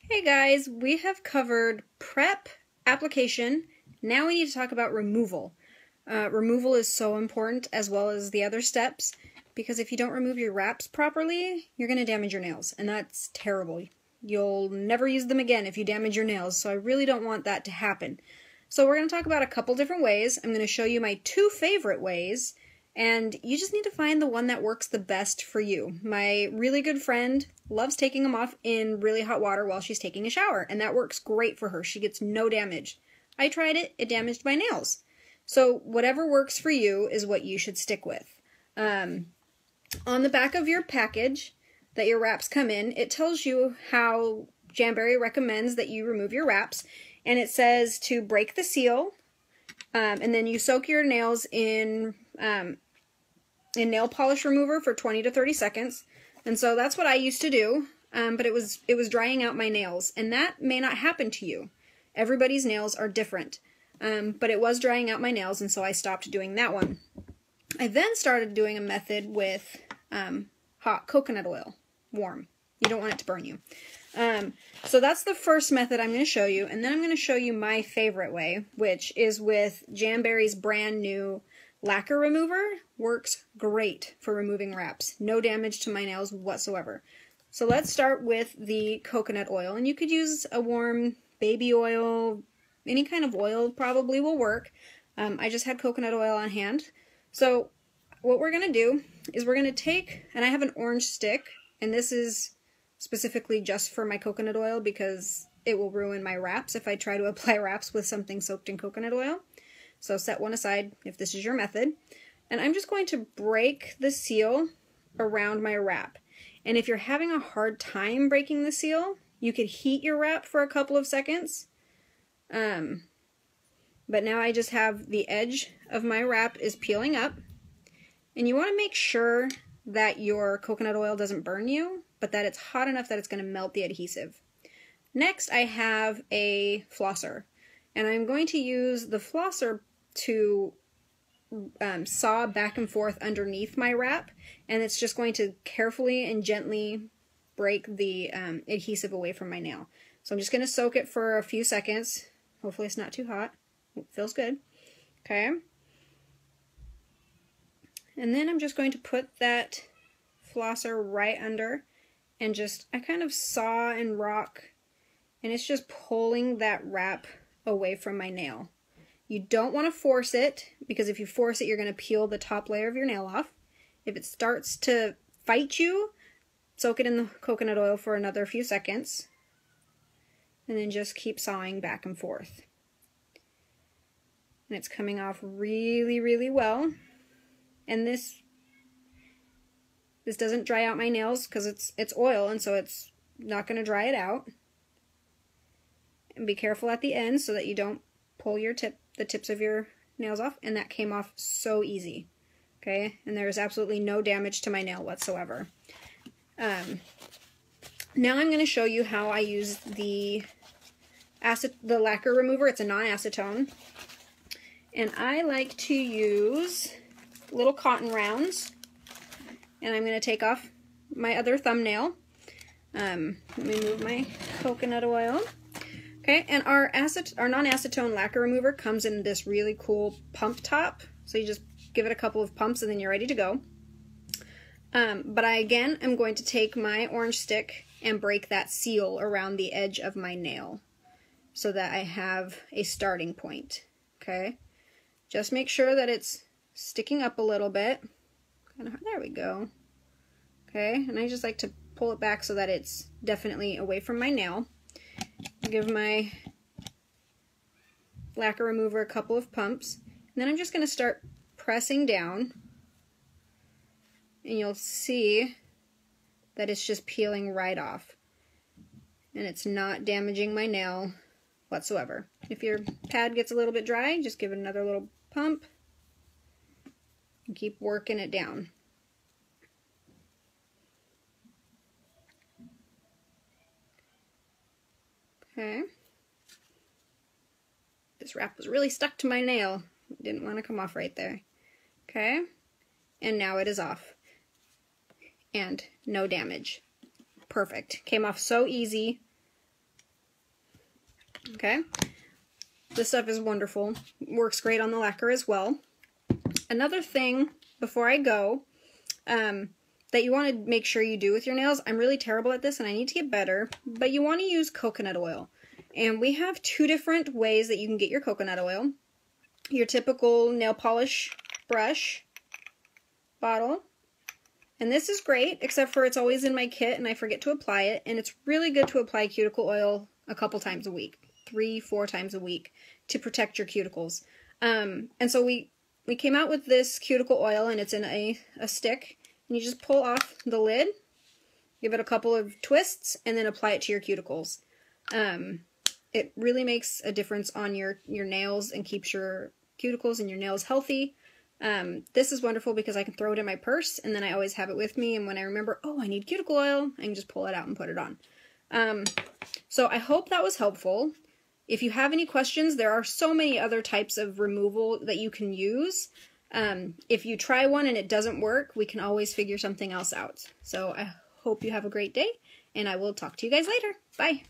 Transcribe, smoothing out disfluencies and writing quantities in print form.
Hey guys, we have covered prep, application. Now we need to talk about removal. Removal is so important, as well as the other steps, because if you don't remove your wraps properly, you're going to damage your nails, and that's terrible. You'll never use them again if you damage your nails, so I really don't want that to happen. So we're going to talk about a couple different ways. I'm going to show you my two favorite ways, and you just need to find the one that works the best for you. My really good friend loves taking them off in really hot water while she's taking a shower, and that works great for her. She gets no damage. I tried it, it damaged my nails. So whatever works for you is what you should stick with. On the back of your package that your wraps come in, it tells you how Jamberry recommends that you remove your wraps, and it says to break the seal, and then you soak your nails in nail polish remover for 20 to 30 seconds. And so that's what I used to do, but it was drying out my nails, and that may not happen to you. Everybody's nails are different, but it was drying out my nails, and so I stopped doing that one. I then started doing a method with hot coconut oil, warm. You don't want it to burn you. So that's the first method I'm going to show you, and then I'm going to show you my favorite way, which is with Jamberry's brand new lacquer remover. Works great for removing wraps. No damage to my nails whatsoever. So let's start with the coconut oil, and you could use a warm baby oil, any kind of oil probably will work. I just had coconut oil on hand. So what we're going to do is we're going to take, and I have an orange stick, and this is specifically just for my coconut oil because it will ruin my wraps if I try to apply wraps with something soaked in coconut oil. So set one aside if this is your method. And I'm just going to break the seal around my wrap. And if you're having a hard time breaking the seal, you could heat your wrap for a couple of seconds. But now I just have the edge of my wrap is peeling up. And you want to make sure that your coconut oil doesn't burn you, but that it's hot enough that it's going to melt the adhesive. Next, I have a flosser. And I'm going to use the flosser to saw back and forth underneath my wrap, and it's just going to carefully and gently break the adhesive away from my nail. So I'm just going to soak it for a few seconds. Hopefully it's not too hot. It feels good. Okay. And then I'm just going to put that flosser right under and I kind of saw and rock, and it's just pulling that wrap away from my nail. You don't want to force it, because if you force it, you're going to peel the top layer of your nail off. If it starts to fight you, soak it in the coconut oil for another few seconds, and then just keep sawing back and forth. And it's coming off really, really well. And this doesn't dry out my nails because it's oil, and so it's not going to dry it out. And be careful at the end so that you don't pull the tips of your nails off, and that came off so easy. Okay, and there is absolutely no damage to my nail whatsoever. Now I'm going to show you how I use the lacquer remover. It's a non-acetone, and I like to use little cotton rounds, and I'm going to take off my other thumbnail. Let me move my coconut oil. Okay, and our non-acetone lacquer remover comes in this really cool pump top. So you just give it a couple of pumps and then you're ready to go. But I, again, am going to take my orange stick and break that seal around the edge of my nail so that I have a starting point. Okay, just make sure that it's sticking up a little bit. There we go. Okay, and I just like to pull it back so that it's definitely away from my nail. Give my lacquer remover a couple of pumps, and then I'm just going to start pressing down, and you'll see that it's just peeling right off, and it's not damaging my nail whatsoever. If your pad gets a little bit dry, just give it another little pump and keep working it down. Okay. This wrap was really stuck to my nail. It didn't want to come off right there. Okay. And now it is off. And no damage. Perfect. Came off so easy. Okay? This stuff is wonderful. Works great on the lacquer as well. Another thing before I go that you want to make sure you do with your nails, I'm really terrible at this and I need to get better, but you want to use coconut oil. And we have 2 different ways that you can get your coconut oil. Your typical nail polish brush bottle. And this is great, except for it's always in my kit and I forget to apply it. And it's really good to apply cuticle oil a couple times a week, 3-4 times a week, to protect your cuticles. And so we came out with this cuticle oil, and it's in a stick. And you just pull off the lid, give it a couple of twists, and then apply it to your cuticles. It really makes a difference on your nails and keeps your cuticles and your nails healthy. This is wonderful because I can throw it in my purse, and then I always have it with me, and when I remember, oh, I need cuticle oil, I can just pull it out and put it on. So I hope that was helpful. If you have any questions, there are so many other types of removal that you can use. If you try one and it doesn't work, we can always figure something else out. So I hope you have a great day, and I will talk to you guys later. Bye!